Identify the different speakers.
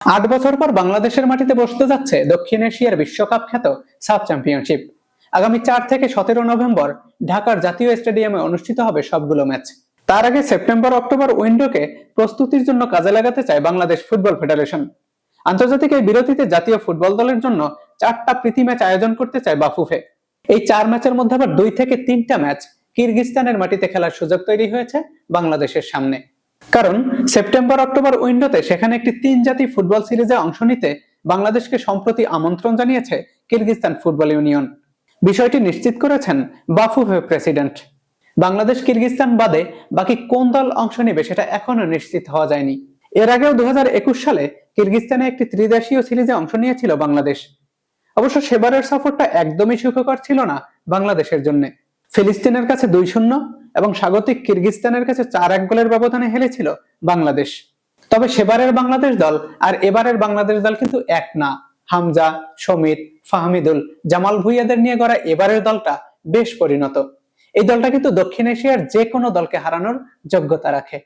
Speaker 1: 8 বছর পর বাংলাদেশের মাটিতে বসতে যাচ্ছে দক্ষিণ এশিয়ার বিশ্বকাপ খ্যাত সাফ চ্যাম্পিয়নশিপ। আগামী 4 থেকে 17 নভেম্বর ঢাকার জাতীয় স্টেডিয়ামে অনুষ্ঠিত হবে সবগুলো ম্যাচ। তার আগে সেপ্টেম্বর অক্টোবর উইন্ডোকে প্রস্তুতির জন্য কাজে লাগাতে চায় বাংলাদেশ ফুটবল ফেডারেশন। আন্তর্জাতিক এই বিরতিতে জাতীয় ফুটবল দলের জন্য 4টা প্রীতি ম্যাচ আয়োজন করতে চায় বাফুফে। এই 4 ম্যাচের মধ্যে আবার 2 থেকে 3টা ম্যাচ কিরগিজস্তানের মাটিতে খেলার সুযোগ তৈরি হয়েছে বাংলাদেশের সামনে। কারণ সেপ্টেম্বর অক্টোবর উইন্ডোতে সেখানে একটি 3 জাতি ফুটবল সিরিজে অংশ নিতে বাংলাদেশকে সম্প্রতি আমন্ত্রণ জানিয়েছে কিরগিজস্তান ফুটবল ইউনিয়ন। বিষয়টি নিশ্চিত করেছেন বাফুফে প্রেসিডেন্ট। বাংলাদেশ কিরগিজস্তান বাদে বাকি কোন দল অংশ নেবে সেটা এখনো নিশ্চিত হওয়া যায়নি। এর আগেও 2021 সালে কিরগিজস্তানে একটি ত্রিদেশীয় সিরিজে অংশ নিয়েছিল বাংলাদেশ। অবশ্য সেবারের সফরটা একদমই সুখকর ছিল না বাংলাদেশের জন্য। ফিলিস্তিনের কাছে 2-0 এবং স্বাগতিক কিরগিজস্তানের কাছে 4-1 গোলের ব্যবধানে হেরেছিল বাংলাদেশ। তবে সেবারের বাংলাদেশ দল আর এবারের বাংলাদেশ দল কিন্তু এক না। হামজা, সমিত, ফাহমিদুল, জামাল ভুঁইয়াদের নিয়ে গড়া এবারের দলটা বেশ পরিণত। এই দলটা কিন্তু দক্ষিণ এশিয়ার যে কোনো দলকে হারানোর যোগ্যতা রাখে।